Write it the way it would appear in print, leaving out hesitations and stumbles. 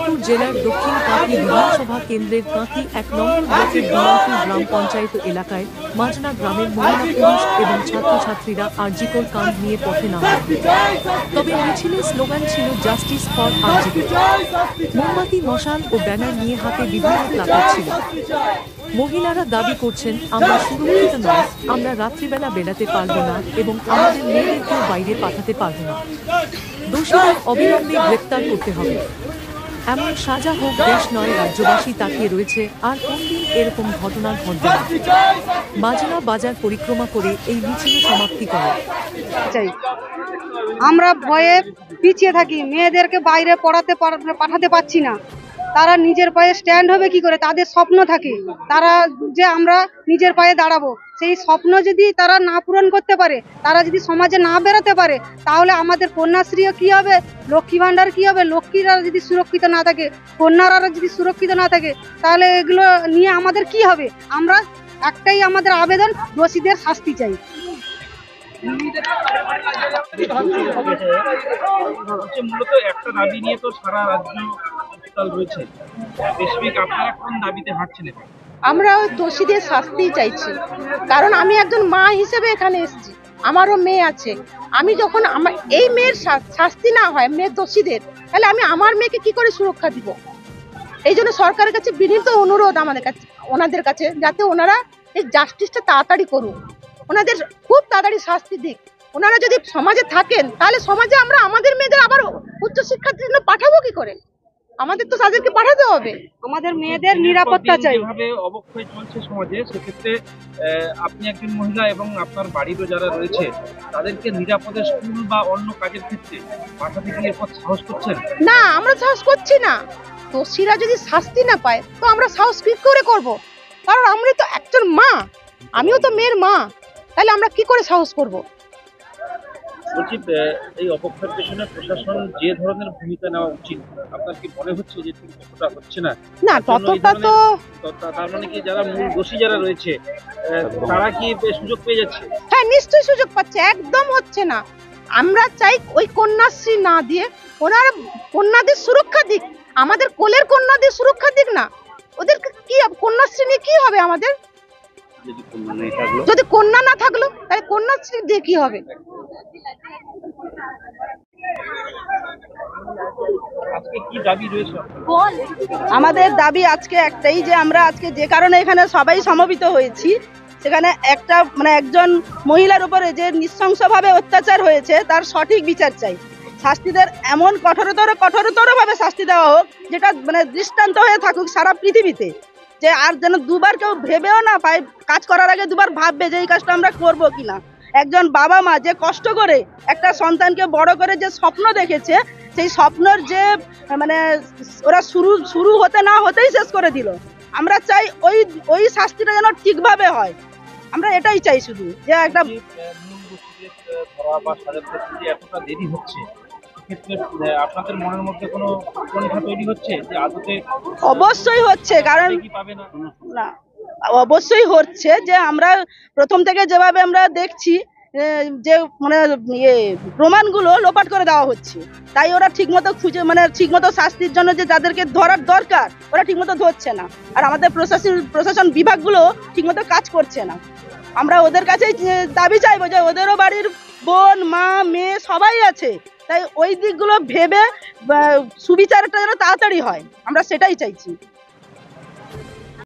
মেদিনীপুর জেলার দক্ষিণ কাঁথি বিধানসভা কেন্দ্রের কাঁথি ১ নম্বর ব্লকের দিনাজপুর গ্রাম পঞ্চায়েত এলাকায় মাজনা গ্রামের মহিলা পুরুষ এবং ছাত্রছাত্রীরা আরজিকর কাণ্ড নিয়ে পথে নামেন। তবে মিছিলের স্লোগান ছিল জাস্টিস ফর আরজিকর। মোমবাতি, মশাল ও ব্যানার নিয়ে হাতে বিভিন্ন প্লাকার্ড ছিল। মহিলারা দাবি করছেন, আমরা সুরক্ষিত নয়, আমরা রাত্রিবেলা বেড়াতে পারবো না এবং আমাদের মেয়েদেরকেও বাইরে পাঠাতে পারবো না। দোষীদের অবিলম্বে গ্রেপ্তার করতে হবে। এমন সাজা হোক দেশ নয় রাজ্যবাসী তাকিয়ে রয়েছে, আর কোনদিন এরকম ঘটনা ঘটবে না। মাজনা বাজার পরিক্রমা করে এই মিছিলে সমাপ্তি করে। আমরা ভয়ে পিছিয়ে থাকি, মেয়েদেরকে বাইরে পাঠাতে পারছি না। তারা নিজের পায়ে স্ট্যান্ড হবে কি করে? তাদের স্বপ্ন থাকে তারা যে আমরা নিজের পায়ে দাঁড়াবো, সেই স্বপ্ন যদি তারা না পূরণ করতে পারে, তারা যদি সমাজে না বেরোতে পারে, তাহলে আমাদের কন্যাশ্রীও কি হবে, লক্ষ্মী ভাণ্ডার কি হবে? লক্ষ্মীরা যদি সুরক্ষিত না থাকে, কন্যারা যদি সুরক্ষিত না থাকে, তাহলে এগুলো নিয়ে আমাদের কি হবে? আমরা একটাই আমাদের আবেদন, দোষীদের শাস্তি চাই। মূলত একটা দাবি নিয়ে তো সারা রাজ্য রয়েছে, স্পেসিফিক আপনারা কোন দাবিতে হাঁটছেন? আমরা ওই দোষীদের শাস্তি চাইছি, কারণ আমি একজন মা হিসেবে এখানে এসেছি, আমারও মেয়ে আছে। আমি যখন আমার এই মেয়ের শাস্তি না হয়, মেয়ের দোষীদের, তাহলে আমি আমার মেয়েকে কি করে সুরক্ষা দিব? এই জন্য সরকারের কাছে বিনীত অনুরোধ আমাদের কাছে, ওনাদের কাছে, যাতে ওনারা এই জাস্টিসটা তাড়াতাড়ি করুন, ওনাদের খুব তাড়াতাড়ি শাস্তি দিক। ওনারা যদি সমাজে থাকেন, তাহলে সমাজে আমরা আমাদের মেয়েদের আবার উচ্চশিক্ষার জন্য পাঠাবো কি করে? আমাদের তো তাদেরকে পাঠাতে হবে। আমাদের মেয়েদের নিরাপত্তা চাই। যেভাবে অবক্ষয় চলছে সমাজে, সেক্ষেত্রে আপনি একজন মহিলা এবং আপনার বাড়িরও যারা রয়েছে, তাদেরকে নিরাপদে স্কুল বা অন্য কাজের ক্ষেত্রে পাঠাতে গিয়ে এরপর সাহস করছেন না? আমরা সাহস করছি না। দোষীরা যদি শাস্তি না পায়, তো আমরা সাহস কি করে করব? কারণ আমরা তো একজন মা, আমিও তো মেয়ের মা, তাহলে আমরা কি করে সাহস করব? বলছি, এই অপক্ষের পেছনে প্রশাসন যে ধরনের ভূমিকা নেওয়া উচিত, আপনার কি মনে হচ্ছে যে ততটা হচ্ছে না? না, ততটা তো। তার মানে কি যারা মূল দোষী যারা রয়েছে, তারা কি সুযোগ পেয়ে যাচ্ছে? হ্যাঁ, নিশ্চয়ই সুযোগ পাচ্ছে, একদম হচ্ছে না। আমরা চাই ওই কন্যাশ্রী না দিয়ে ওনারা কন্যাদের সুরক্ষা দিক, আমাদের কোলের কন্যাদের সুরক্ষা দিক না। ওদের কি কন্যাশ্রী নিয়ে কি হবে? আমাদের যদি কন্যা না থাকলো, তাহলে কন্যাশ্রী দিয়ে কি হবে? আমাদের দাবি আজকে একটাই, যে আমরা আজকে যে কারণে এখানে সবাই সমবেত হয়েছি, সেখানে একজন মহিলার উপরে যে নৃশংসভাবে অত্যাচার হয়েছে, তার সঠিক বিচার চাই। শাস্তিদের এমন কঠোরতর ভাবে শাস্তি দেওয়া হোক, যেটা দৃষ্টান্ত হয়ে থাকুক সারা পৃথিবীতে, যে আর যেন দুবার কেউ ভেবেও না পায়, কাজ করার আগে দুবার ভাববে যে এই কাজটা আমরা করবো কিনা। একজন বাবা মা যে কষ্ট করে একটা সন্তানকে বড় করে যে স্বপ্ন দেখেছে, সেই স্বপ্নের যে ওরা শুরু হতে না হতেই শেষ করে দিল। আমরা চাই ওই শাস্তিটা যেন ঠিকভাবে হয়, আমরা এটাই চাই শুধু। যে একটা এতটা দেরি হচ্ছে, আপনাদের মনের মধ্যে কোনো উৎকণ্ঠা তৈরি হচ্ছে যে আদতে? অবশ্যই হচ্ছে, কারণ না, অবশ্যই হচ্ছে যে আমরা প্রথম থেকে যেভাবে আমরা দেখছি যে প্রমাণগুলো লোপাট করে দেওয়া হচ্ছে, তাই ওরা ঠিকমতো খুঁজে ঠিকমতো শাস্তির জন্য যে যাদেরকে ধরার দরকার, ওরা ঠিকমতো ধরছে না। আর আমাদের প্রশাসন বিভাগগুলো ঠিকমতো কাজ করছে না। আমরা ওদের কাছেই দাবি চাইবো যে ওদেরও বাড়ির বোন, মা, মেয়ে সবাই আছে, তাই ওই দিকগুলো ভেবে সুবিচারটা যেন তাড়াতাড়ি হয়, আমরা সেটাই চাইছি।